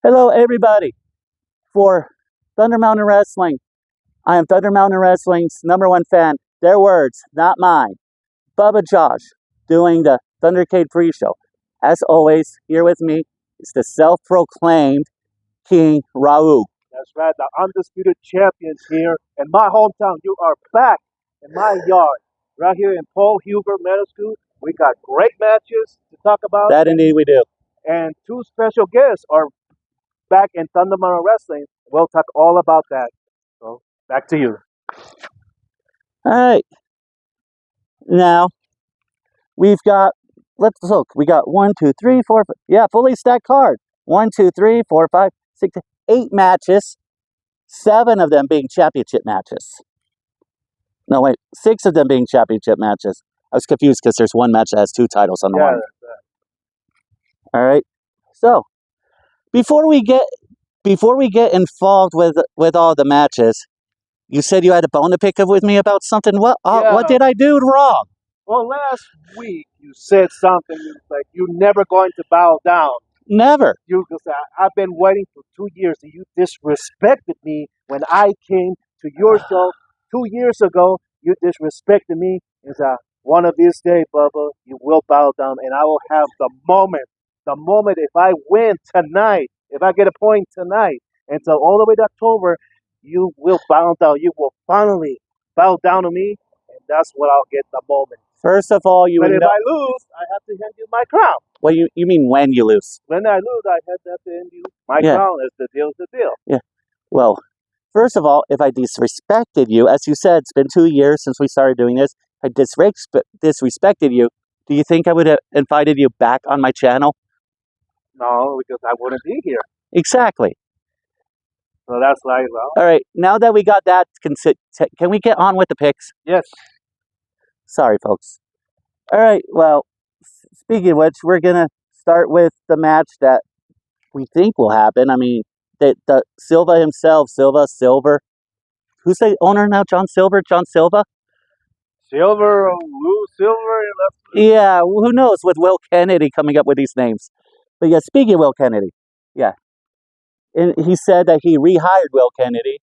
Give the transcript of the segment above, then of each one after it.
Hello, everybody, for Thunder Mountain Wrestling. I am Thunder Mountain Wrestling's #1 fan. Their words, not mine. Bubba Josh, doing the Thundercade pre-show. As always, here with me is the self-proclaimed King Raul. That's right, the undisputed champions here in my hometown. You are back in my yard, right here in Paul Huber Middle School. We got great matches to talk about. That indeed we do. And two special guests are back in Thunder Mountain Wrestling. We'll talk all about that. So, back to you. All right. Now, let's look. We got 1, 2, 3, 4, 5. Yeah, fully stacked card. 1, 2, 3, 4, 5, 6, 8 matches. 7 of them being championship matches. No, wait. 6 of them being championship matches. I was confused because there's one match that has 2 titles on the line. All right. So, before we get involved with all the matches, you said you had a bone to pick up with me about something. What did I do wrong? Well, last week you said something like you're never going to bow down. Never. I've been waiting for 2 years, and you disrespected me when I came to your show 2 years ago. You disrespected me and said, one of these days, Bubba, you will bow down, and I will have the moment if I win tonight, if I get a point tonight, and so all the way to October, you will bow down. You will finally bow down to me, and that's what I'll get the moment. First of all, But if I lose, I have to hand you my crown. Well, you mean when you lose? When I lose, I have to hand you my crown. Is the deal's the deal. Yeah. Well, first of all, if I disrespected you, as you said, it's been 2 years since we started doing this. If I disrespected you, do you think I would have invited you back on my channel? No, because I wouldn't be here. Exactly. So that's like, well. All right. Now that we got that, can we get on with the picks? Yes. Sorry, folks. All right. Well, speaking of which, we're gonna start with the match that we think will happen. I mean, the Silva himself, Silver. Who's the owner now? John Silva. Lou Silver. Yeah. Who knows? With Will Kennedy coming up with these names. But yeah, speaking of Will Kennedy, yeah, and he said that he rehired Will Kennedy,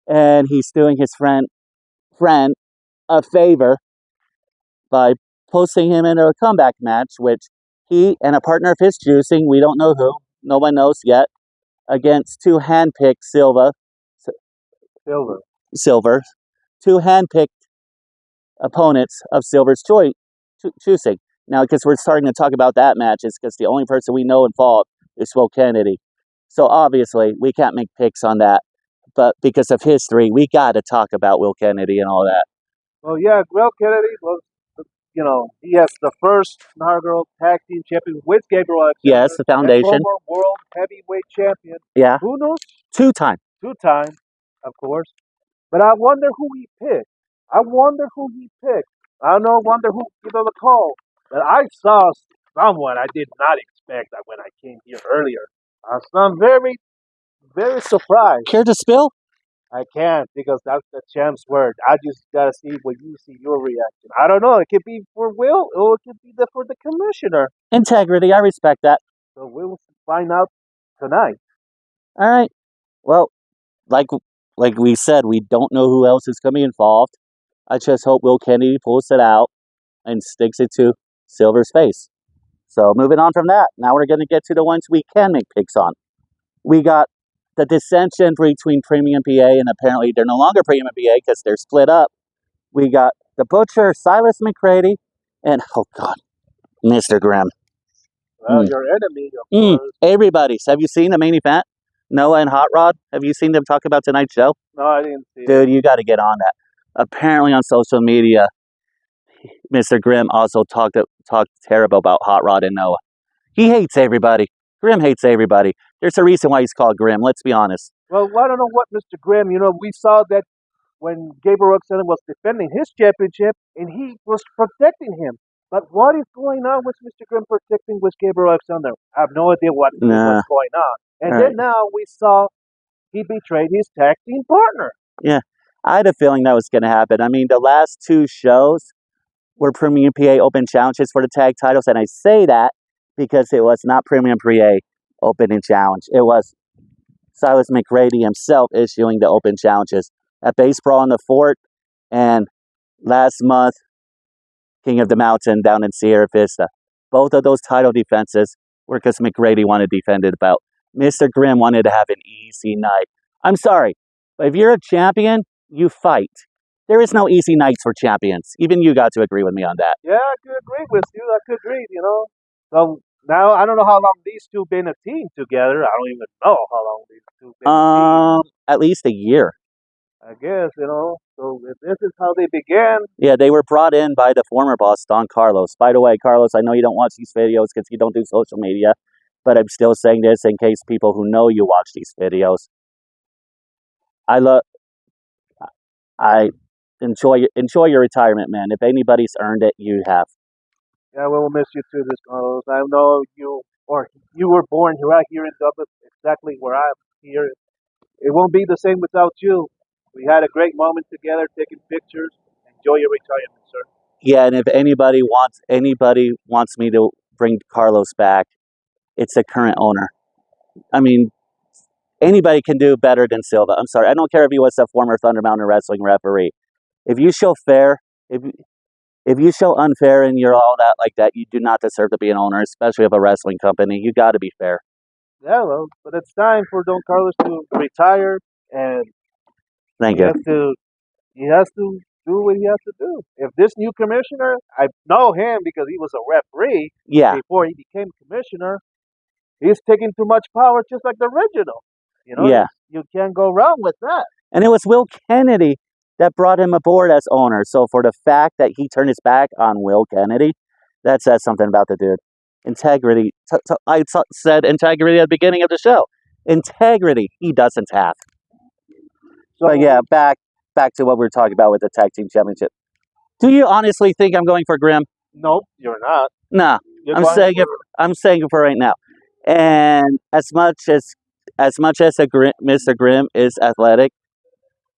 and he's doing his friend a favor by posting him in a comeback match, which he and a partner of his choosing, we don't know who, no one knows yet, against 2 handpicked Silver, 2 handpicked opponents of Silver's choosing. Now, because we're starting to talk about that match, is because the only person we know involved is Will Kennedy. So obviously, we can't make picks on that. But because of history, we got to talk about Will Kennedy and all that. Well, yeah, Will Kennedy was, he has the first inaugural tag team champion with Gabriel Alexander. Yes, the Foundation. Former world heavyweight champion. Yeah. Who knows? 2-time. 2-time, of course. But I wonder who he picked. I wonder who gave him a call. But I saw someone I did not expect that when I came here earlier. I'm very, very surprised. Care to spill? I can't, because that's the champ's word. I just gotta see what you see, your reaction. I don't know. It could be for Will, or it could be for the commissioner. Integrity. I respect that. So we'll find out tonight. All right. Well, like we said, we don't know who else is going to be involved. I just hope Will Kennedy pulls it out and sticks it to Silver's face. So moving on from that, now we're going to get to the ones we can make picks on. We got the dissension between Premium PA, and apparently they're no longer Premium PA because they're split up. We got the Butcher, Silas McCready, and, oh God, Mr. Grimm. Well, your enemy, of course. Everybody's. Have you seen the main event? Noah and Hot Rod? Have you seen them talk about tonight's show? No, I didn't see it. Dude, you got to get on that. Apparently on social media, Mr. Grimm also talked terrible about Hot Rod and Noah. He hates everybody. Grimm hates everybody. There's a reason why he's called Grimm, let's be honest. Well, I don't know what Mr. Grimm, we saw that when Gabriel Alexander was defending his championship, and he was protecting him. But what is going on with Mr. Grimm protecting with Gabriel Alexander? I have no idea what's going on. And then now we saw he betrayed his tag team partner. Yeah, I had a feeling that was going to happen. I mean, the last 2 shows were Premium PA Open challenges for the tag titles, and I say that because it was not Premium PA opening challenge. It was Silas McGrady himself issuing the open challenges at Base Brawl in the Fort, and last month, King of the Mountain down in Sierra Vista. Both of those title defenses were because McGrady wanted to defend it belt. Mr. Grimm wanted to have an easy night. I'm sorry, but if you're a champion, you fight. There is no easy nights for champions. Even you got to agree with me on that. Yeah, I could agree with you. I could agree, So now I don't know how long these two been a team together. I don't even know how long these two been a team. At least a year. I guess, So if this is how they began. Yeah, they were brought in by the former boss, Don Carlos. By the way, Carlos, I know you don't watch these videos because you don't do social media, but I'm still saying this in case people who know you watch these videos. I enjoy your retirement, man. If anybody's earned it, you have. Yeah, we'll miss you too, this Carlos. I know you were born right here in Dublin, exactly where I'm here. It won't be the same without you. We had a great moment together, taking pictures. Enjoy your retirement, sir. Yeah, and if anybody wants me to bring Carlos back, it's the current owner. I mean, anybody can do better than Silva. I'm sorry. I don't care if he was a former Thunder Mountain Wrestling referee. If you show fair, if you show unfair and you're all that like that, you do not deserve to be an owner, especially of a wrestling company. You got to be fair. Yeah, well, but it's time for Don Carlos to retire, and Thank he you. has to he has to do what he has to do. If this new commissioner, I know him because he was a referee Yeah, before he became commissioner. He's taking too much power, just like the original. yeah. You can't go wrong with that. And it was Will Kennedy that brought him aboard as owner. So for the fact that he turned his back on Will Kennedy, that says something about the dude. Integrity. I said integrity at the beginning of the show. Integrity he doesn't have. So But yeah, back to what we were talking about with the tag team championship. Do you honestly think I'm going for Grimm? nope, you're not. Nah, You're I'm going saying for I'm saying it for right now. And as much as Mr. Grimm is athletic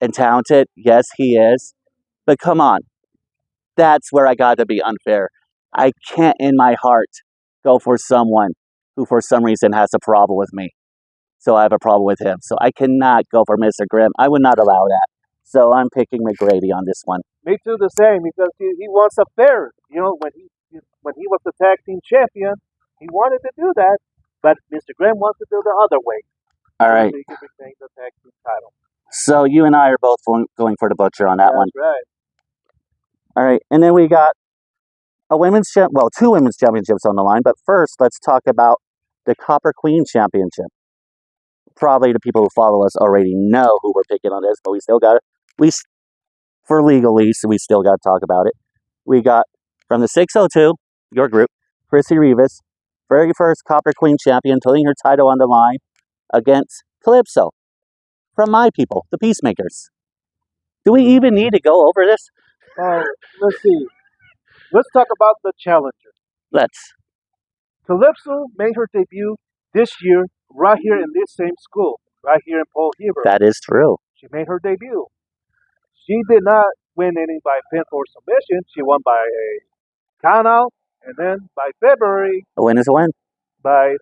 and talented, yes, he is. But come on, that's where I got to be unfair. I can't, in my heart, go for someone who, for some reason, has a problem with me. So I have a problem with him. So I cannot go for Mr. Grimm. I would not allow that. So I'm picking McGrady on this one. me too. The same because he wants a fair. When he was the tag team champion, he wanted to do that, but Mr. Graham wants to do the other way. All right. So he can retain the tag team title. So you and I are both going for the butcher on that one. That's right. All right. And then we got two women's championships on the line. But first, let's talk about the Copper Queen Championship. Probably the people who follow us already know who we're picking on this, but we still got it. For legally, so we still got to talk about it. We got from the 602, your group, Chrissy Rivas, very first Copper Queen champion, putting her title on the line against Calypso from my people, the Peacemakers. Do we even need to go over this? Let's see. Let's talk about the challenger. Let's. Calypso made her debut this year right here in this same school, right here in Paul Heber. That is true. She made her debut. She did not win any by pin or submission. She won by a countout, and then by February, A win is a win. by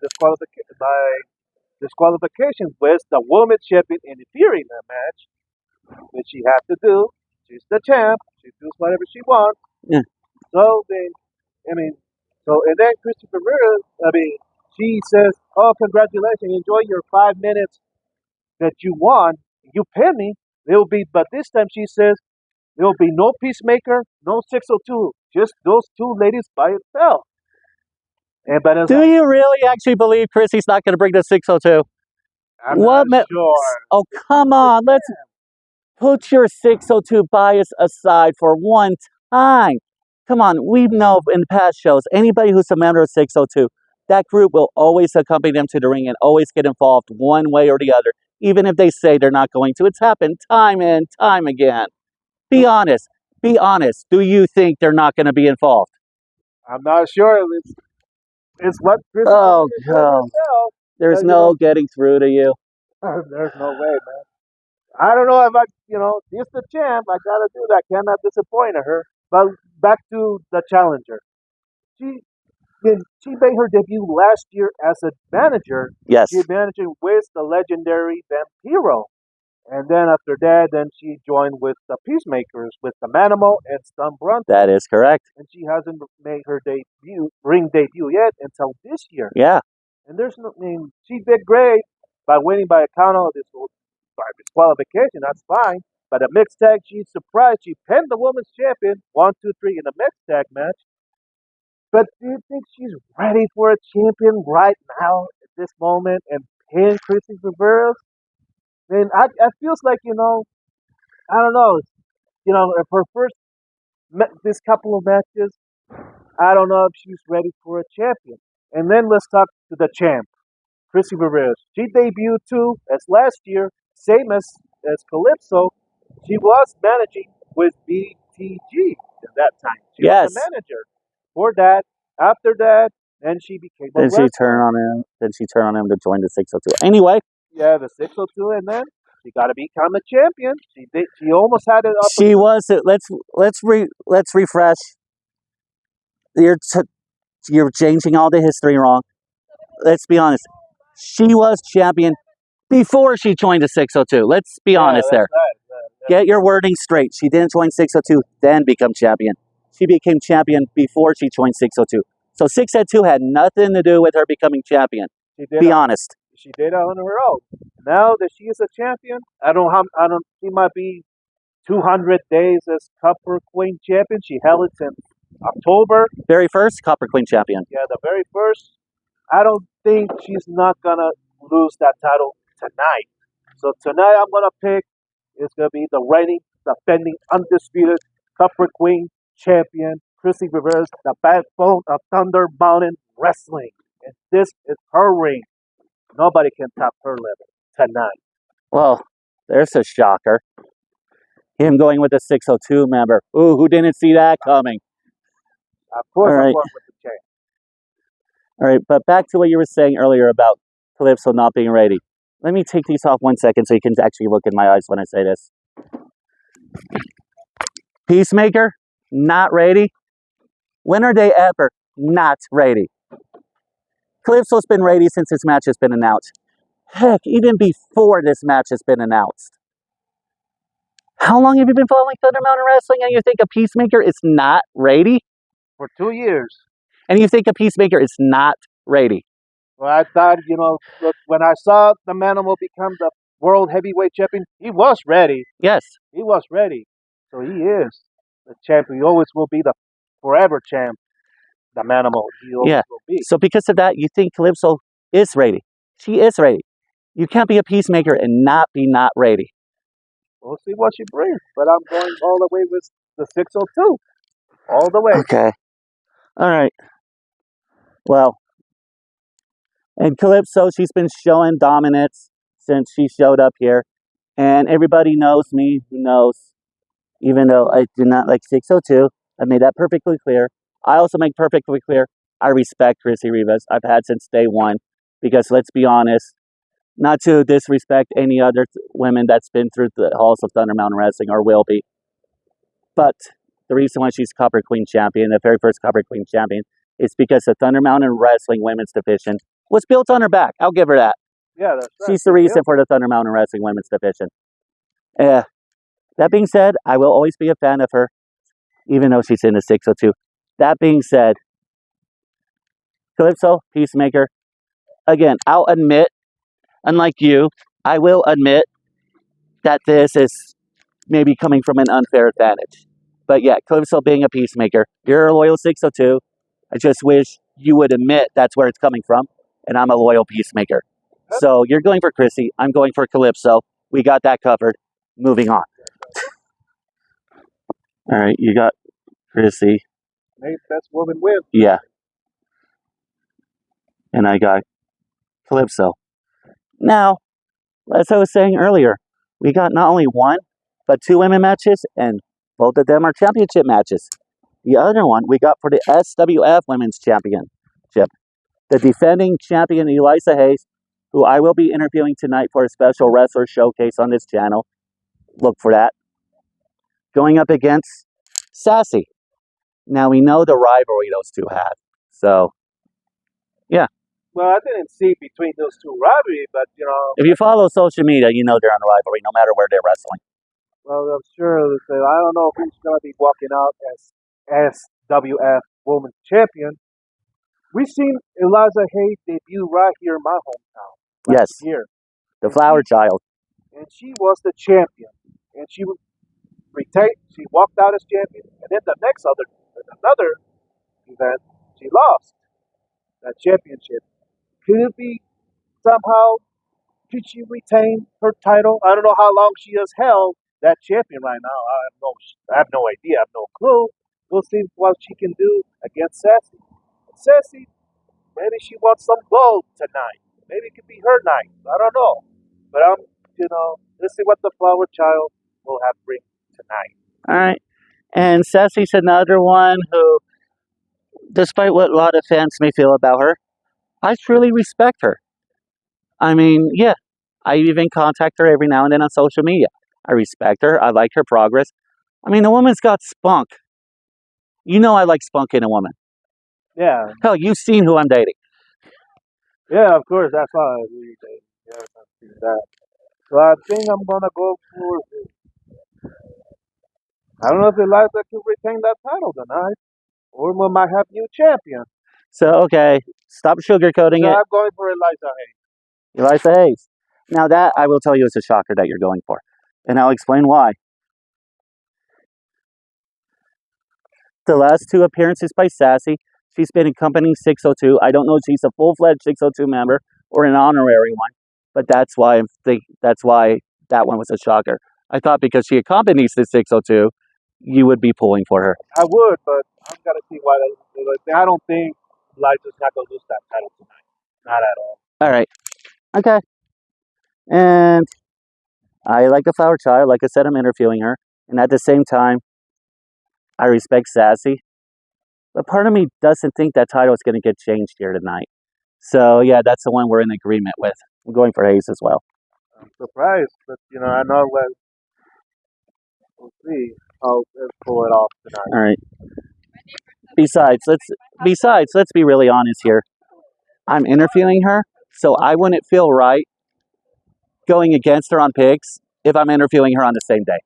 disqualification with the women's champion interfering in that match, which she had to do. She's the champ. She does whatever she wants. Yeah. So then, I mean, and then Christopher Ramirez, she says, "Oh, congratulations! Enjoy your 5 minutes that you won. You pin me. But this time she says there will be no peacemaker, no 602, just those two ladies by itself." Do you really actually believe Chrissy's not going to bring the 602? I'm not sure. Oh, come on. Let's put your 602 bias aside for one time. Come on. We know in past shows, anybody who's a member of 602, that group will always accompany them to the ring and always get involved one way or the other, even if they say they're not going to. It's happened time and time again. Be honest. Be honest. Do you think they're not going to be involved? I'm not sure. It's what Chris. Oh, God. There's no getting through to you. There's no way, man. I don't know if she's the champ. I gotta do that. Cannot disappoint her. But back to the challenger. She she made her debut last year as a manager. Yes, She managed with the legendary Vampiro. And then after that, then she joined with the Peacemakers, with the Manimal and Stun Brunson. that is correct. And she hasn't made her ring debut yet until this year. Yeah, And there's no, I mean, she did great by winning by a count of by disqualification. That's fine. But a mixed tag, she's surprised. She pinned the women's champion 1, 2, 3 in a mixed tag match. But do you think she's ready for a champion right now at this moment and pin Chrissy Rivera? I mean, I feels like I don't know. If her first this couple of matches, I don't know if she's ready for a champion. And then let's talk to the champ, Chrissy Rivera. She debuted too as last year, same as Calypso. She was managing with BTG at that time. She was yes. a manager for that. After that, then she became a Then she wrestler. turned on him. Then she turned on him to join the 602. Anyway, Yeah, the 602, and then she got to become a champion. She did. She almost had it up. she was. Let's refresh. You're changing all the history wrong. Let's be honest. She was champion before she joined the 602. Let's be honest there. Right. Get your wording straight. She didn't join 602, then become champion. She became champion before she joined 602. So 602 had nothing to do with her becoming champion. Be honest. She did it on her own. Now that she is a champion, I don't. She might be 200 days as Copper Queen champion. She held it since October. Very first Copper Queen champion. Yeah, the very first. I don't think she's not gonna lose that title tonight. So tonight I'm gonna pick. It's gonna be the reigning, defending, undisputed Copper Queen champion, Chrissy Rivera, the backbone of Thunder Mountain Wrestling. And this is her ring. Nobody can top her level tonight. Well, there's a shocker. Him going with the 602 member. Ooh, who didn't see that coming? Of course, All I'm right. going with the champ. All right, but back to what you were saying earlier about Calypso not being ready. Let me take these off 1 second so you can actually look in my eyes when I say this. Peacemaker, not ready. When are they ever not ready? Calypso's been ready since this match has been announced. Heck, even before this match has been announced. How long have you been following Thunder Mountain Wrestling and you think a Peacemaker is not ready? For 2 years. And you think a Peacemaker is not ready? Well, I thought, look, when I saw the Manimal become the world heavyweight champion, he was ready. Yes. He was ready. So he is the champion. He always will be the forever champ. The Manimal. He always will be. So because of that, you think Calypso is ready. She is ready. You can't be a Peacemaker and not be not ready. We'll see what she brings. But I'm going all the way with the 602. All the way. Okay. All right. Well, and Calypso, she's been showing dominance since she showed up here. And everybody knows me who knows, even though I do not like 602, I made that perfectly clear. I also make perfectly clear I respect Chrissy Rivas. I've had since day one. Because let's be honest, not to disrespect any other women that's been through the halls of Thunder Mountain Wrestling or will be. But the reason why she's Copper Queen champion, the very first Copper Queen champion, is because the Thunder Mountain Wrestling women's division was built on her back. I'll give her that. Yeah, that's right. She's the reason for the Thunder Mountain Wrestling women's division. That being said, I will always be a fan of her, even though she's in the 602. That being said, Calypso, Peacemaker, again, I'll admit, unlike you, I will admit that this is maybe coming from an unfair advantage. But yeah, Calypso being a Peacemaker, you're a loyal 602. I just wish you would admit that's where it's coming from, and I'm a loyal Peacemaker. So you're going for Chrissy, I'm going for Calypso. We got that covered. Moving on. All right, you got Chrissy. Maybe best woman win. Yeah. And I got Calypso. Now, as I was saying earlier, we got not only one, but 2 women matches, and both of them are championship matches. The other one we got for the SWF Women's Championship. The defending champion, Elisa Hayes, who I will be interviewing tonight for a special wrestler showcase on this channel. Look for that. Going up against Sassy. Now, we know the rivalry those two have. So, Yeah. Well, I didn't see between those two rivalry, but If you follow social media, you know they're on a rivalry, no matter where they're wrestling. well, I'm sure that I don't know who's gonna be walking out as SWF Women's Champion. We've seen Eliza Hayes debut right here in my hometown Yes, last year, the and flower child. she was the champion, and she retained. She walked out as champion, and then the next another event, she lost that championship. Could it be somehow? Could she retain her title? I don't know how long she has held that champion right now. I have no idea. I have no clue. We'll see what she can do against Sassy. Sassy, maybe she wants some gold tonight. Maybe it could be her night. I don't know. But let's see what the Flower Child will have bring tonight. All right. And Sassy's another one who, despite what a lot of fans may feel about her, I truly respect her. I mean, yeah, I even contact her every now and then on social media. I respect her. I like her progress. I mean, the woman's got spunk. You know I like spunk in a woman. Yeah, Hell, you've seen who I'm dating. yeah, of course. That's how I really think. Yeah, I see that. So I think I'm gonna go for. I don't know if Eliza can retain that title tonight, or we might have new champion. So, okay, stop sugarcoating So it. I'm going for Eliza Hayes. Eliza Hayes. Now that, I will tell you, is a shocker that you're going for. And I'll explain why. The last two appearances by Sassy, she's been in Company 602. I don't know if she's a full-fledged 602 member or an honorary one, but that's why that one was a shocker. I thought because she accompanies the 602, you would be pulling for her. I would, but I'm gonna see why. I don't think Eliza's not gonna lose that title tonight. Not at all. All right. Okay. And I like the Flower Child. Like I said, I'm interviewing her. And at the same time, I respect Sassy. But part of me doesn't think that title is going to get changed here tonight. So, yeah, that's the one we're in agreement with. I'm going for Hayes as well. I'm surprised, but I know we'll see how they'll pull it off tonight. All right. Besides, let's be really honest here. I'm interviewing her, so I wouldn't feel right going against her on picks if I'm interviewing her on the same day.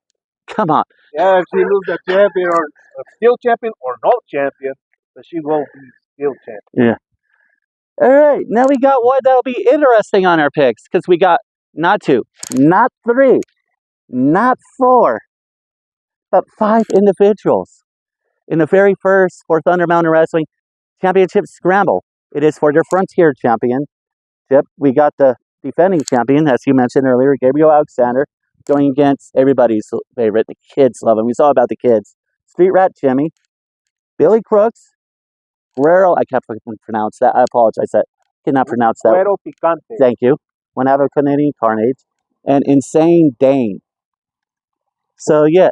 Come on. Yeah, if she loses the champion or still champion or no champion, but she will be still champion. Yeah. All right. Now we got one that'll be interesting on our picks because we got not two, not three, not four, but five individuals in the very first for Thunder Mountain Wrestling Championship Scramble. It is for their Frontier Championship. We got the defending champion, as you mentioned earlier, Gabriel Alexander, going against everybody's favorite. The kids love him. We saw about the kids. Street Rat Jimmy, Billy Crooks, Guerrero. I can't pronounce that. I apologize. I cannot pronounce that. Guerrero Picante. Thank you. One have a Canadian Carnage, and Insane Dane. So yeah.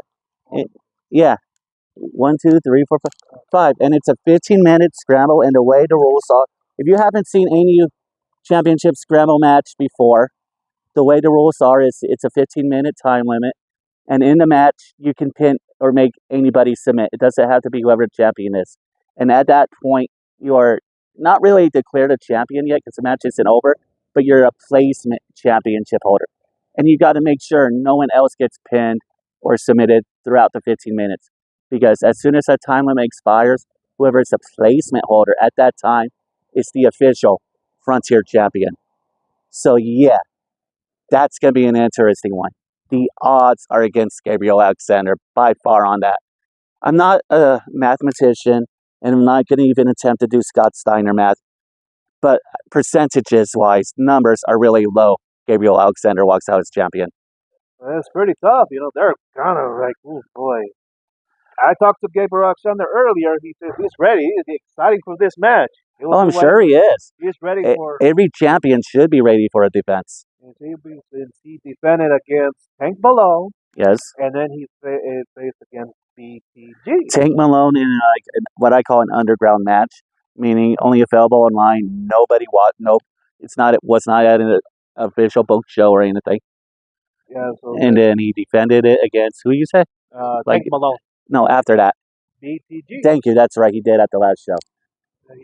1, 2, 3, 4, 5, and it's a 15-minute scramble. And the way the rules are, if you haven't seen any championship scramble match before, the way the rules are is it's a 15-minute time limit, and in the match you can pin or make anybody submit. It doesn't have to be whoever the champion is. And at that point, you are not really declared a champion yet because the match isn't over, but you're a placement championship holder. And you got to make sure no one else gets pinned or submitted throughout the 15 minutes. Because as soon as that time limit expires, whoever is the placement holder at that time is the official Frontier champion. So yeah, that's going to be an interesting one. The odds are against Gabriel Alexander by far on that. I'm not a mathematician, and I'm not going to even attempt to do Scott Steiner math, but percentages-wise, numbers are really low. Gabriel Alexander walks out as champion. It's pretty tough. They're kind of like, oh boy. I talked to Gabriel Alexander earlier. He says he's ready. He's excited for this match. Oh, I'm sure he is. He's ready for. Every champion should be ready for a defense. He defended against Tank Malone. Yes. And then he faced against BTG. Tank Malone in what I call an underground match, meaning only available online. Nobody watched. Nope. It was not at an official book show or anything. Yeah. So and then he defended it against who you say? Tank Malone. No, after that. BTG. Thank you. That's right. He did at the last show.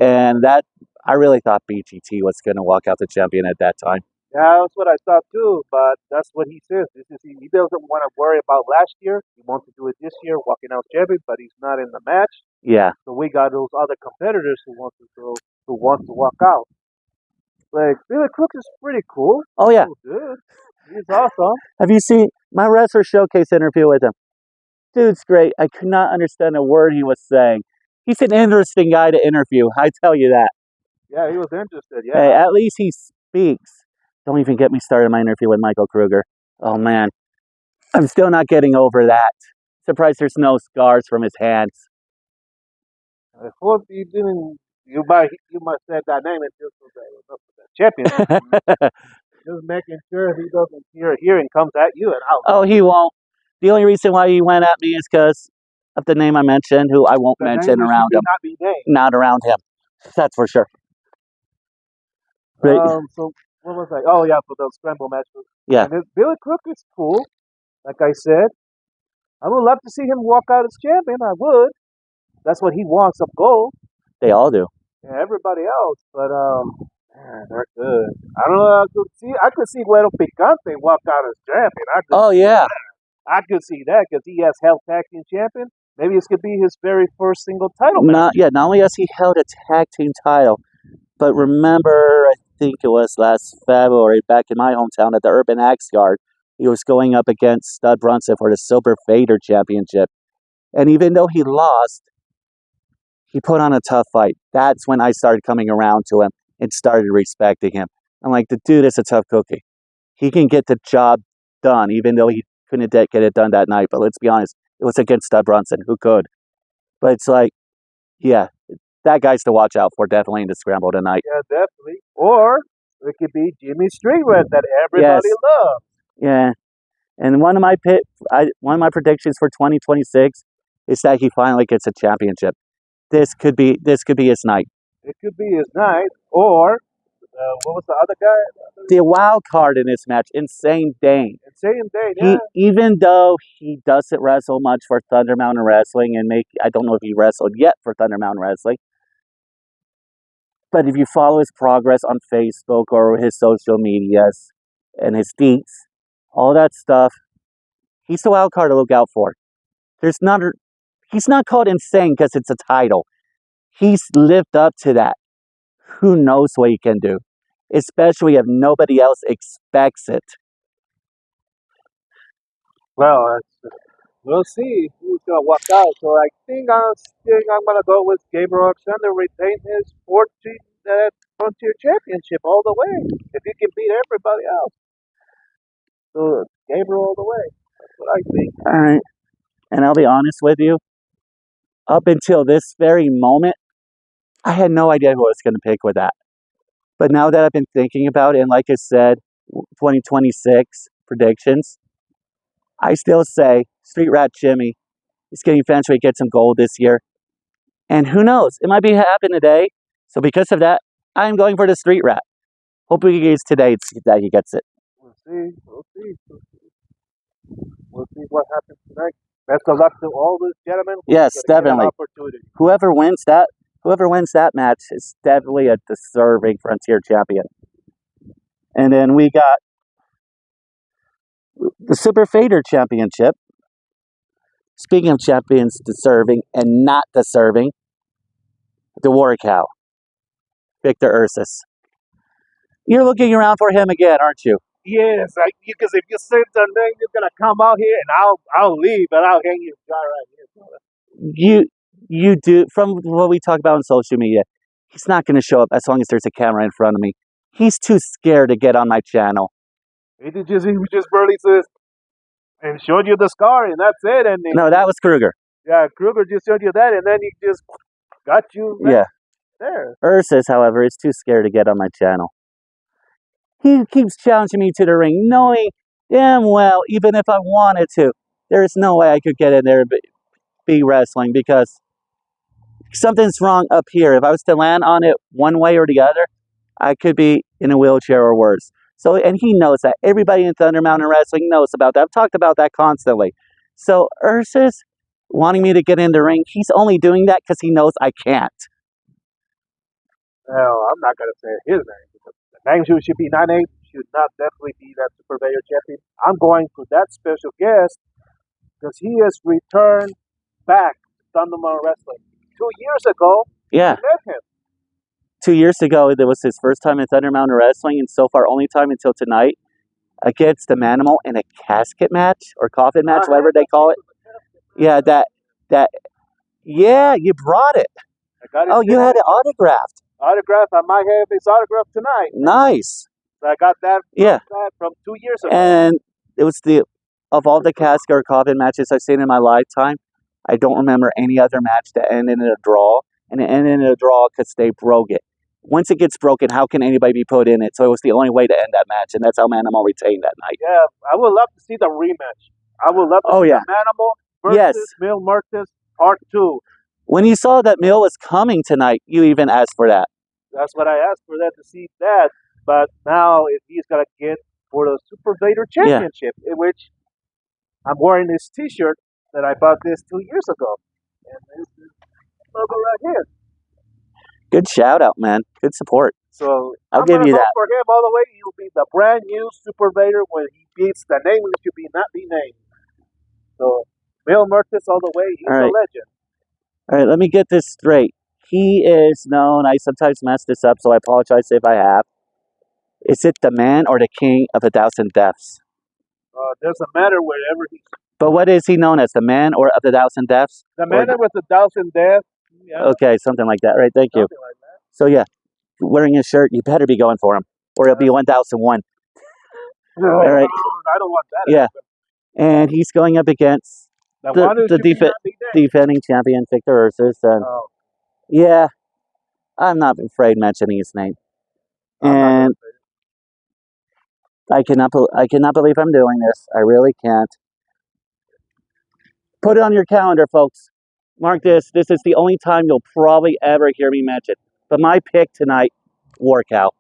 And that, I really thought BGT was going to walk out the champion at that time. Yeah, that's what I thought too, but that's what he says. He doesn't want to worry about last year. He wants to do it this year, walking out champion, but he's not in the match. Yeah. So we got those other competitors who want to walk out. Like Billy Crook is pretty cool. Oh yeah. Oh, good. He's awesome. Have you seen my Wrestler Showcase interview with him? Dude's great. I could not understand a word he was saying. He's an interesting guy to interview. I tell you that. Yeah, he was interested. Yeah. Hey, at least he speaks. Don't even get me started on my interview with Michael Kruger. Oh man, I'm still not getting over that. Surprised there's no scars from his hands. I hope you didn't. You must said that name until the champion. Just making sure he doesn't hear and comes at you and out. Oh, he won't. The only reason why he went at me is because of the name I mentioned, who I won't mention around him. Not around him. That's for sure. Right. So what was I? Oh yeah, for those scramble matches. Yeah. And Billy Crook is cool. Like I said, I would love to see him walk out as champion. I would. That's what he wants, of gold. They all do. Yeah, everybody else, but they're good. I don't know. I could see Guero Picante walk out as champion. Yeah. I could see that because he has held tag team champion. Maybe this could be his very first single title match. Not only has he held a tag team title, but remember, I think it was last February, back in my hometown at the Urban Axe Yard, he was going up against Stud Brunson for the Silver Fader Championship. And even though he lost, he put on a tough fight. That's when I started coming around to him and started respecting him. I'm like, the dude is a tough cookie. He can get the job done, even though he couldn't get it done that night. But let's be honest, it was against Stud Brunson, who could. But it's like, yeah, that guy's to watch out for, definitely in the scramble tonight. Yeah, definitely. Or it could be Jimmy Street Red that everybody loves. Yeah. And one of my predictions for 2026 is that he finally gets a championship. This could be his night. It could be his night, or what was the other guy? The wild card in this match, Insane Dane. Insane Dane, yeah. Even though he doesn't wrestle much for Thunder Mountain Wrestling, and I don't know if he wrestled yet for Thunder Mountain Wrestling, but if you follow his progress on Facebook or his social medias and his deets, all that stuff, he's the wild card to look out for. He's not called insane because it's a title. He's lived up to that. Who knows what he can do, especially if nobody else expects it. Well, we'll see who's gonna walk out. So I think I'm gonna go with Gabriel Alexander retain his 14th Frontier Championship all the way. If he can beat everybody else, so Gabriel all the way. That's what I think. All right, and I'll be honest with you. Up until this very moment, I had no idea who I was going to pick with that. But now that I've been thinking about it, and like I said, 2026 predictions, I still say Street Rat Jimmy is going to eventually get some gold this year. And who knows? It might be happen today. So because of that, I'm going for the Street Rat. Hopefully it is today that he gets it. We'll see. We'll see what happens tonight. Best of luck to all these gentlemen. Yes, definitely. Whoever wins that match is definitely a deserving Frontier champion. And then we got the Super Fader Championship. Speaking of champions deserving and not deserving, the War Cow, Victor Ursus. You're looking around for him again, aren't you? Yes, because if you say the name, you're gonna come out here, and I'll leave, and I'll hang you guy right here. You do, from what we talk about on social media, he's not going to show up as long as there's a camera in front of me. He's too scared to get on my channel. He just barely says and showed you the scar, and that's it. And no, that was Kruger. Yeah, Kruger just showed you that, and then he just got you. Yeah. There. Ursus, however, is too scared to get on my channel. He keeps challenging me to the ring, knowing damn well, even if I wanted to, there's no way I could get in there and be wrestling because something's wrong up here. If I was to land on it one way or the other, I could be in a wheelchair or worse. So, and he knows that. Everybody in Thunder Mountain Wrestling knows about that. I've talked about that constantly. So Ursus wanting me to get in the ring, he's only doing that because he knows I can't. Well, I'm not gonna say his name because the name should be 9-8 should not definitely be that Super Vader champion. I'm going for that special guest because he has returned back to Thunderman Wrestling. 2 years ago, Yeah, we met him. 2 years ago, it was his first time in Thunder Mountain Wrestling, and so far, only time until tonight against the Manimal in a casket match or coffin match, whatever they call it. Yeah, that. Yeah, you brought it. I got Oh, you had it autographed. autograph. I might have his autograph tonight. Nice. So I got that Yeah. from 2 years ago. And it was of all the casket or coffin matches I've seen in my lifetime, I don't remember any other match that ended in a draw. And it ended in a draw because they broke it. Once it gets broken, how can anybody be put in it? So it was the only way to end that match, and that's how Manimal retained that night. Yeah, I would love to see the rematch. I would love to see the Manimal versus Mil Muertes Part 2. When you saw that Mil was coming tonight, you even asked for that. That's what I asked for, that to see that. But now, if he's gonna get for the Super Vader Championship, in which I'm wearing this T-shirt that I bought this 2 years ago, and this is logo right here. Good shout out, man. Good support. So I'll give you that. For him all the way. He'll be the brand new Super Vader when he beats the name that should be not be named. So Mil Muertes all the way. He's a legend. All right, let me get this straight. He is known. I sometimes mess this up, so I apologize if I have. Is it the man or the king of 1,000 deaths? Doesn't matter wherever he's. But what is he known as? The man or of the 1,000 deaths? The man with 1,000 deaths. Yeah. Okay, something like that. All right, thank you. Like that. So yeah, wearing his shirt, you better be going for him, or it'll be 1,001. All right. I don't want that. Yeah, and he's going up against the defending champion, Victor Ursus. And yeah, I'm not afraid mentioning his name. And I cannot believe I'm doing this. I really can't. Put it on your calendar, folks. Mark this. This is the only time you'll probably ever hear me mention. But my pick tonight, Warcow.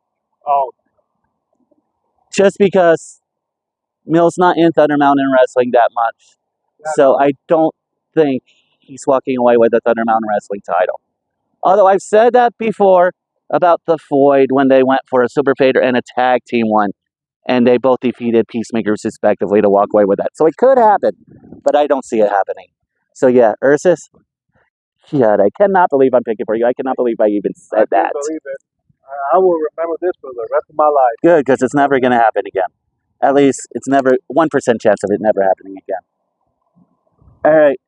Oh. Just because Mil's not in Thunder Mountain Wrestling that much. So I don't think he's walking away with the Thunder Mountain Wrestling title. Although I've said that before about the Floyd when they went for a Super Vader and a tag team one. And they both defeated Peacemakers respectively to walk away with that. So it could happen, but I don't see it happening. So yeah, Ursus, God, I cannot believe I'm picking for you. I cannot believe I even said that. I believe it. I will remember this for the rest of my life. Good, because it's never going to happen again. At least it's never 1% chance of it never happening again. All right.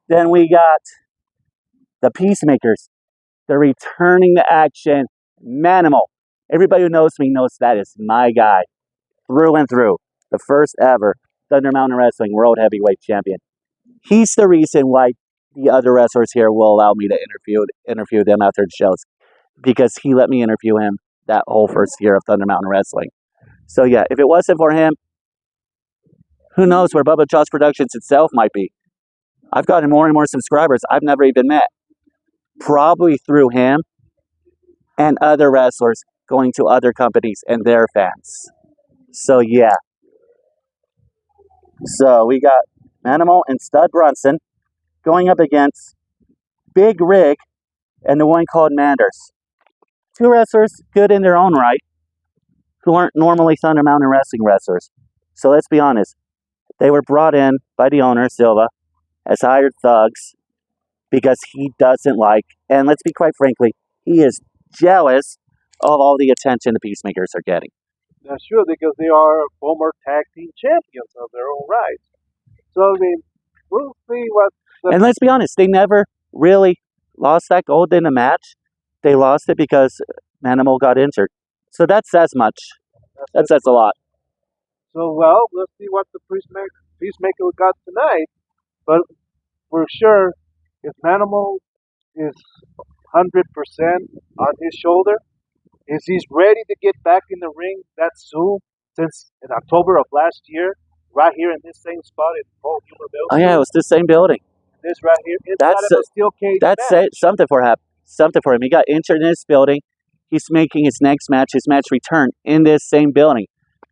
Then we got the Peacemakers. They're returning to action. Manimal. Everybody who knows me knows that is my guy. Through and through. The first ever Thunder Mountain Wrestling World Heavyweight Champion. He's the reason why the other wrestlers here will allow me to interview them after the shows. Because he let me interview him that whole first year of Thunder Mountain Wrestling. So yeah, if it wasn't for him, who knows where Bubba Joss Productions itself might be. I've gotten more and more subscribers I've never even met. Probably through him and other wrestlers going to other companies and their fans. So yeah. So we got Manimal and Stud Brunson going up against Big Rig and the one called Manders. Two wrestlers, good in their own right, who aren't normally Thunder Mountain Wrestling wrestlers. So let's be honest. They were brought in by the owner, Silva, as hired thugs because he doesn't like, and let's be quite frankly, he is jealous of all the attention the Peacemakers are getting. That's true, because they are former tag team champions of their own right. So, I mean, we'll see what... And let's be honest, they never really lost that gold in a match. They lost it because Manimal got injured. So that says much. That says a lot. So, well, let's see what the Peacemaker got tonight. But for sure, if Manimal is 100% on his shoulder, is he's ready to get back in the ring that soon, since in October of last year, right here in this same spot in Paul Humor Building. Oh yeah, it was the same building. This right here, inside of a steel cage that's match. Something for him. He got injured in this building. He's making his next match, his match return, in this same building.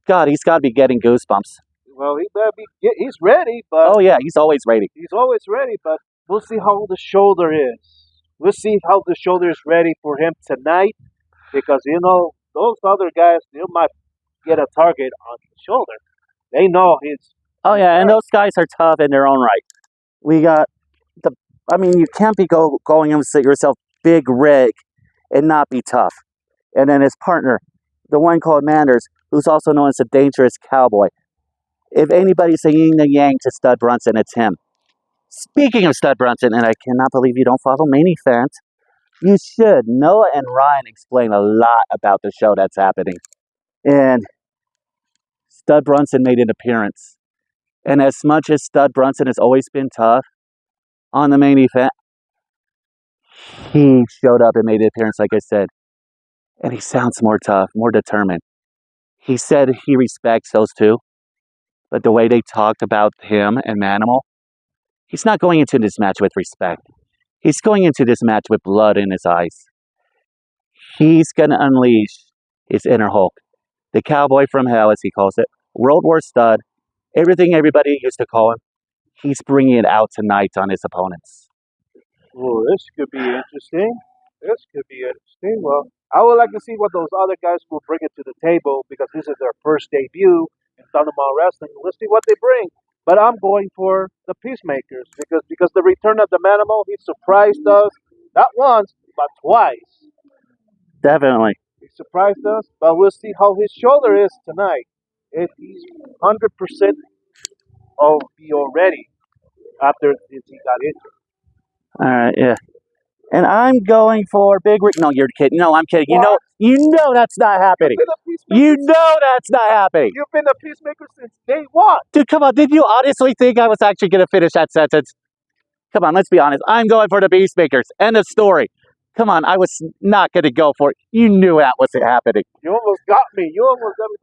God, he's got to be getting goosebumps. Well, he's ready, but... Oh yeah, he's always ready. He's always ready, but we'll see how the shoulder is. We'll see how the shoulder is ready for him tonight because those other guys they might get a target on the shoulder. They know he's. Oh yeah, and those guys are tough in their own right. We got the. I mean, you can't be going and say yourself big rig and not be tough. And then his partner, the one called Manders, who's also known as the dangerous cowboy. If anybody's a yin and yang to Stud Brunson, it's him. Speaking of Stud Brunson, and I cannot believe you don't follow Mini Fans, you should. Noah and Ryan explain a lot about the show that's happening. And Stud Brunson made an appearance. And as much as Stud Brunson has always been tough on the main event, he showed up and made an appearance, like I said. And he sounds more tough, more determined. He said he respects those two, but the way they talked about him and Manimal, he's not going into this match with respect. He's going into this match with blood in his eyes. He's going to unleash his inner Hulk. The cowboy from hell, as he calls it. World War Stud. Everything everybody used to call him. He's bringing it out tonight on his opponents. Oh, this could be interesting. Well, I would like to see what those other guys will bring it to the table because this is their first debut in Thundermall Wrestling. Let's see what they bring. But I'm going for the Peacemakers because the return of the Manimal, he surprised us not once but twice. Definitely. He surprised us, but we'll see how his shoulder is tonight. If he's 100% be already after he got injured. All right, yeah. And I'm going for Big Rick. No, you're kidding. No, I'm kidding. What? You know that's not happening. You know that's not happening. You've been a Peacemaker since day one. Dude, come on. Did you honestly think I was actually going to finish that sentence? Come on, let's be honest. I'm going for the Peacemakers. End of story. Come on, I was not going to go for it. You knew that wasn't happening. You almost got me.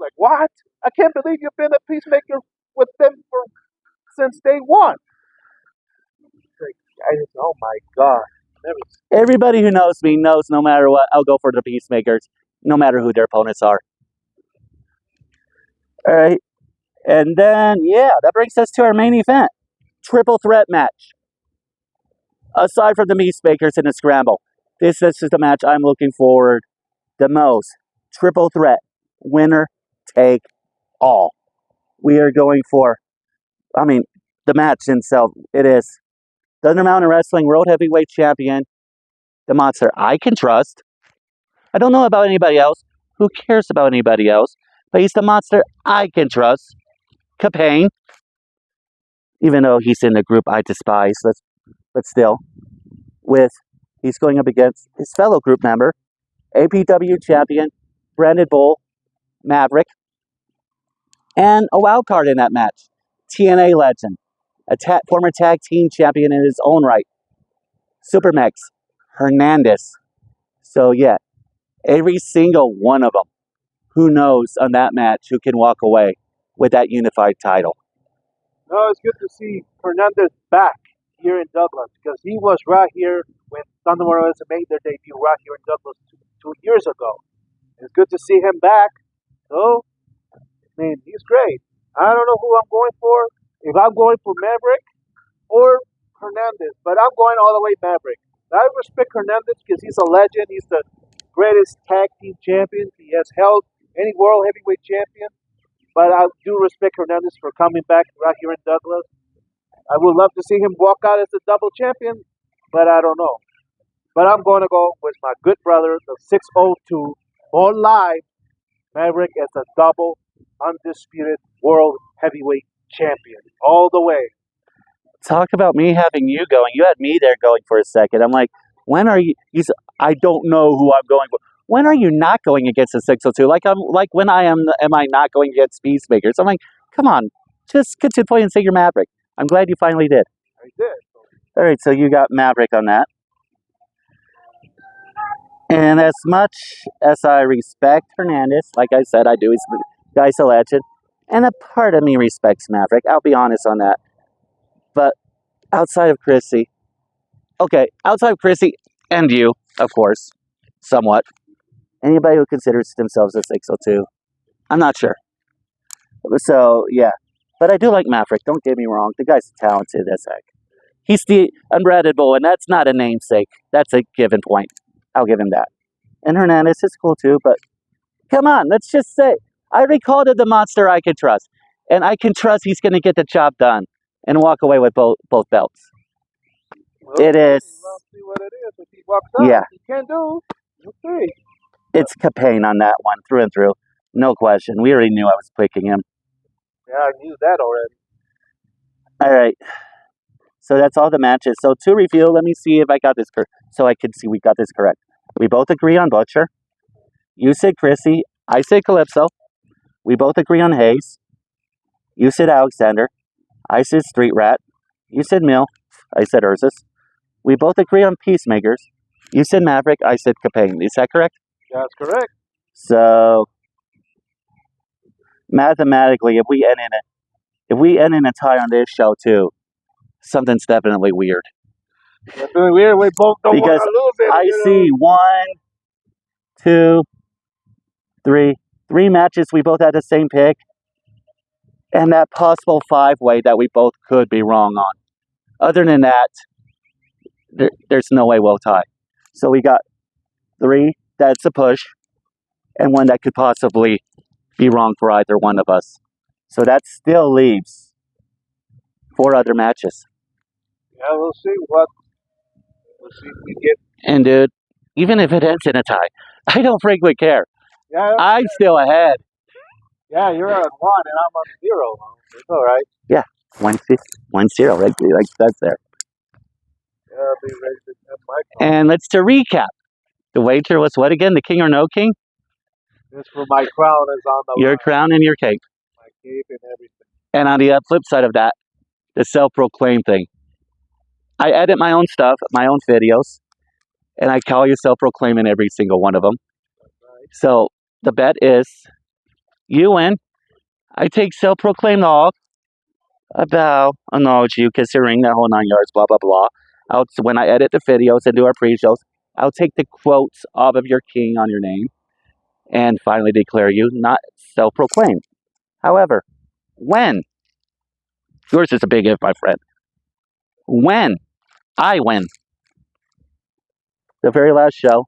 Like, what? I can't believe you've been a Peacemaker with them since day one. Oh my God. Everybody who knows me knows no matter what, I'll go for the Peacemakers, no matter who their opponents are. All right. And then, yeah, that brings us to our main event. Triple threat match. Aside from the Peacemakers in the scramble, this is the match I'm looking forward the most. Triple threat. Winner take all. We are going for, the match itself. It is Thunder Mountain Wrestling World Heavyweight Champion, the monster I can trust. I don't know about anybody else. Who cares about anybody else? But he's the monster I can trust. Capane. Even though he's in the group I despise, but still. He's going up against his fellow group member, APW champion, Brandon Bull, Maverick, and a wild card in that match, TNA legend, former tag team champion in his own right, Supermex, Hernandez. So yeah, every single one of them, who knows on that match who can walk away with that unified title. No, it's good to see Hernandez back here in Douglas because he was right here when Thunder Mountain made their debut right here in Douglas two years ago. It's good to see him back. So, he's great. I don't know who I'm going for. If I'm going for Maverick or Hernandez, but I'm going all the way Maverick. I respect Hernandez because he's a legend. He's the greatest tag team champion. He has held any world heavyweight champion. But I do respect Hernandez for coming back right here in Douglas. I would love to see him walk out as a double champion, but I don't know. But I'm going to go with my good brother, the 602, Born Live, Maverick as a double, undisputed world heavyweight champion. All the way. Talk about me having you going. You had me there going for a second. I'm like, when are you? I don't know who I'm going for. When are you not going against the 602? When am I not going against Peacemakers? I'm like, come on, just get to the point and say you're Maverick. I'm glad you finally did. I did. All right, so you got Maverick on that. And as much as I respect Hernandez, like I said, I do. He's the guy's a legend. And a part of me respects Maverick. I'll be honest on that. But outside of Chrissy and you, of course, somewhat, anybody who considers themselves a 602, I'm not sure. So, yeah. But I do like Maverick, don't get me wrong. The guy's talented as heck. He's the unbreadable, and that's not a namesake. That's a given point. I'll give him that. And Hernandez is cool too, but come on, let's just say I recalled the monster I can trust. And I can trust he's going to get the job done and walk away with both belts. Well, It is. We'll see what it is. If he walks out, Yeah. he can do. Okay. It's Capane on that one, through and through. No question. We already knew I was picking him. Yeah, I knew that already. All right. So that's all the matches. So to review, let me see if I got this correct. So I can see we got this correct. We both agree on Butcher. You said Chrissy. I said Calypso. We both agree on Hayes. You said Alexander. I said Street Rat. You said Mill. I said Ursus. We both agree on Peacemakers. You said Maverick. I said Capane. Is that correct? That's correct. So mathematically, if we end in a tie on this show too, something's definitely weird. Definitely weird. We both don't want Because to lose it. I see 1, 2, 3 matches we both had the same pick, and that possible 5-way that we both could be wrong on. Other than that, there's no way we'll tie. So we got 3 that's a push, and 1 that could possibly be wrong for either one of us. So that still leaves 4 other matches. Yeah, we'll see if we get. And dude, even if it ends in a tie, I don't frankly care. Yeah, I'm still ahead. yeah, you're on 1 and I'm on 0. It's all right. Yeah, 1-0, right? Like that's there. Yeah, I'll be ready to have my call. And let's to recap. The wager was what again? The king or no king? This for my crown is on the Your line. crown and your cape. My cape and everything. And on the flip side of that, the self-proclaimed thing. I edit my own stuff, my own videos, and I call you self-proclaim in every single one of them. Right. So the bet is, you win. I take self-proclaimed off. I bow, acknowledge you, kiss your ring, that whole 9 yards, blah, blah, blah. When I edit the videos and do our pre-shows, I'll take the quotes off of your king on your name and finally declare you not self-proclaimed. However, when, yours is a big if, my friend, when I win the very last show,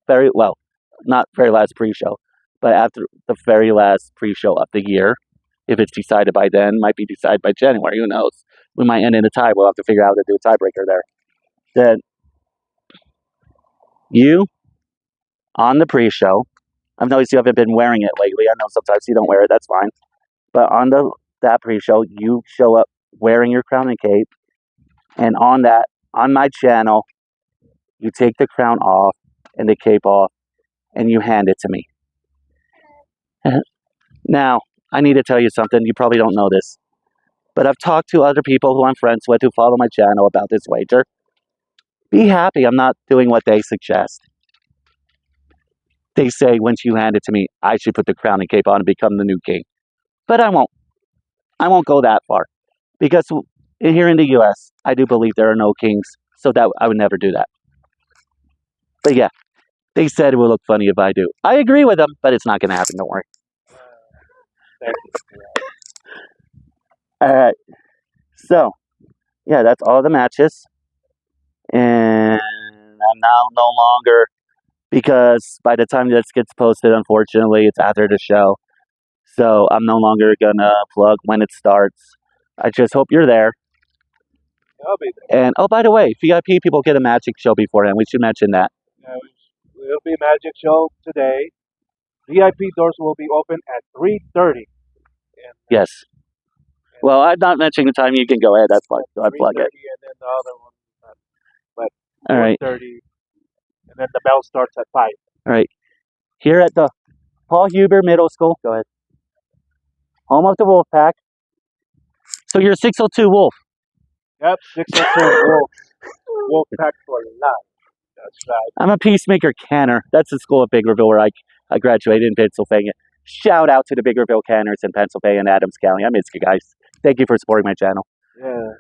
not very last pre-show, but after the very last pre-show of the year, if it's decided by then, might be decided by January, who knows? We might end in a tie. We'll have to figure out how to do a tiebreaker there. Then you, on the pre-show, I've noticed you haven't been wearing it lately. I know sometimes you don't wear it. That's fine. But on that pre-show, you show up wearing your crown and cape. And on my channel, you take the crown off and the cape off, and you hand it to me. Now, I need to tell you something. You probably don't know this. But I've talked to other people who I'm friends with who follow my channel about this wager. Be happy I'm not doing what they suggest. They say once you hand it to me, I should put the crown and cape on and become the new king. But I won't. I won't go that far. Because here in the U.S., I do believe there are no kings. So that I would never do that. But yeah, they said it would look funny if I do. I agree with them, but it's not going to happen. Don't worry. All right. So, yeah, that's all the matches. And I'm now no longer, because by the time this gets posted, unfortunately, it's after the show. So I'm no longer going to plug when it starts. I just hope you're there. I'll be there. And, oh, by the way, VIP people get a magic show beforehand. We should mention that. Yeah, it'll be a magic show today. VIP doors will be open at 3:30. Yes. Well, I'm not mentioning the time. You can go ahead. That's fine. So I plug it. 3:30 and then the other one, but All right. 4:30, and then the bell starts at 5. All right. Here at the Paul Huber Middle School. Go ahead. Home of the Wolf Pack. So you're 602 Wolf. Yep, 602 Wolf. Wolf Pack for life. That's right. I'm a Peacemaker Canner. That's the school of Biggerville where I graduated in Pennsylvania. Shout out to the Biggerville Canners in Pennsylvania and Adams County. I miss you guys. Thank you for supporting my channel. Yeah.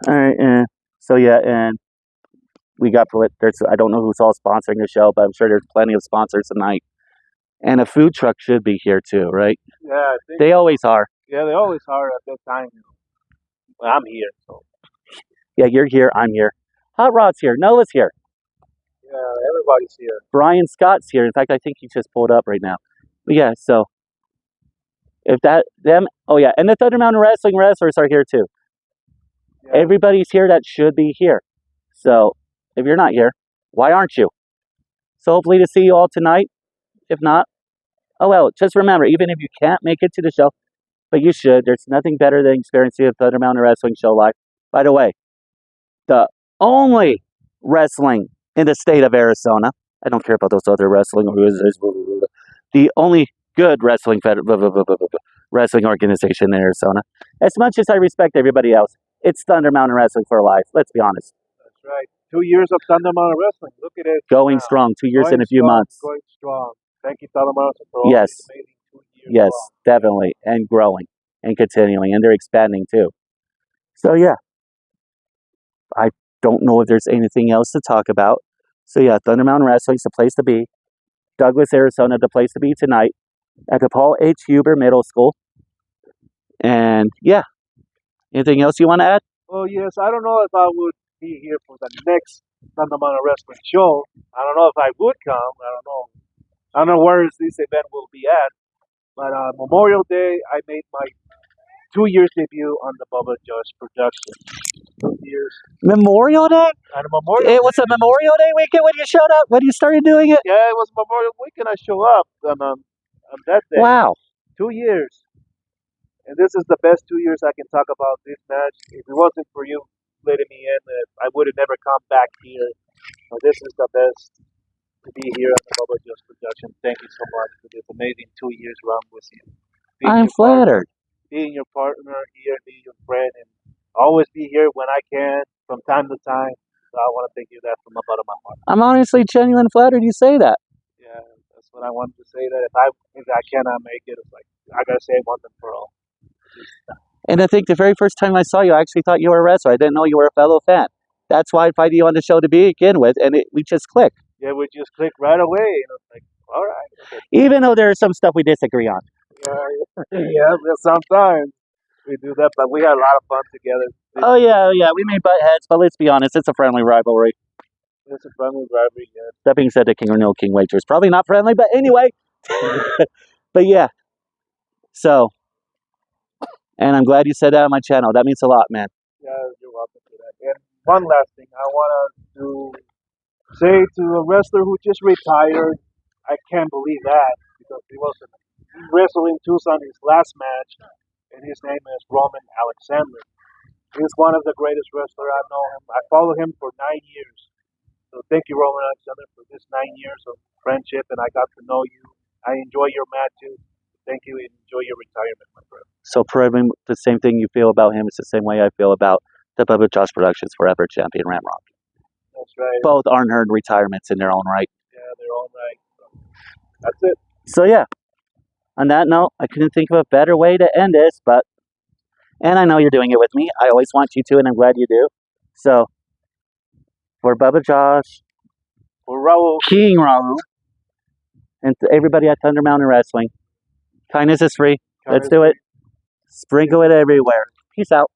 All right. So yeah, and we got I don't know who's all sponsoring the show, but I'm sure there's plenty of sponsors tonight. And a food truck should be here too, right? Yeah, I think They always are. Yeah, they always are at that time. Well, I'm here, so. Yeah, you're here. I'm here. Hot Rod's here. Noah's here. Yeah, everybody's here. Brian Scott's here. In fact, I think he just pulled up right now. But yeah, so if oh yeah, and the Thunder Mountain Wrestling wrestlers are here too. Yeah. Everybody's here that should be here. So if you're not here, why aren't you? So hopefully to see you all tonight. If not, oh well, just remember, even if you can't make it to the show, but you should, there's nothing better than experiencing a Thunder Mountain Wrestling show live. By the way, the only wrestling in the state of Arizona, I don't care about those other wrestling organizations, the only good wrestling organization in Arizona. As much as I respect everybody else, it's Thunder Mountain Wrestling for life. Let's be honest. That's right. 2 years of Thunder Mountain Wrestling. Look at it. Going strong. 2 years in a few months. Going strong. Thank you, Thunder Mountain, for all yes. these amazing 2 years. Yes, long. Definitely. And growing and continuing. And they're expanding too. So yeah. I don't know if there's anything else to talk about. So yeah, Thunder Mountain Wrestling's the place to be. Douglas, Arizona, the place to be tonight at the Paul H. Huber Middle School. And yeah, anything else you want to add? Oh yes, I don't know if I would be here for the next Thunder Mountain Wrestling show. I don't know if I would come. I don't know where this event will be at. But Memorial Day, I made my 2 years debut on the Bubba Josh production. 2 years. Memorial Day? And Memorial It was a Memorial Day weekend when you showed up? When you started doing it? Yeah, it was Memorial weekend. I show up on that day. Wow. 2 years. And this is the best 2 years I can talk about this match. If it wasn't for you letting me in, I would have never come back here. So this is the best to be here on the Bubba Josh production. Thank you so much for this amazing 2 years run with you. I'm flattered. Being your partner here, being your friend, and always be here when I can, from time to time. So I want to thank you that from the bottom of my heart. I'm honestly genuine flattered you say that. Yeah, that's what I wanted to say. That if I cannot make it, it's like I gotta say it once and for all. And I think the very first time I saw you, I actually thought you were a wrestler. I didn't know you were a fellow fan. That's why I invited you on the show to begin with, and we just clicked. Yeah, we just clicked right away. You know, like, all right. Okay. Even though there's some stuff we disagree on. Yeah, sometimes we do that, but we had a lot of fun together. Oh yeah, we may butt heads, but let's be honest, it's a friendly rivalry. It's a friendly rivalry, yeah. That being said, the King or No King wager is probably not friendly, but anyway. But yeah, so, and I'm glad you said that on my channel. That means a lot, man. Yeah, you're welcome for that. And one last thing, I want to say to a wrestler who just retired, I can't believe that, because he wrestled in Tucson his last match, and his name is Roman Alexander. He's one of the greatest wrestlers I know him. I followed him for 9 years. So thank you, Roman Alexander, for this 9 years of friendship, and I got to know you. I enjoy your matches. Thank you, and enjoy your retirement, my friend. So probably the same thing you feel about him is the same way I feel about the Bubba Josh Productions Forever Champion Ramrock. That's right. Both unearned retirements in their own right. Yeah, their own right. So that's it. So yeah, on that note, I couldn't think of a better way to end this, and I know you're doing it with me. I always want you to, and I'm glad you do. So, for Bubba Josh, for Raul, King Raul, and to everybody at Thunder Mountain Wrestling, kindness is free. Let's do it. Sprinkle it everywhere. Peace out.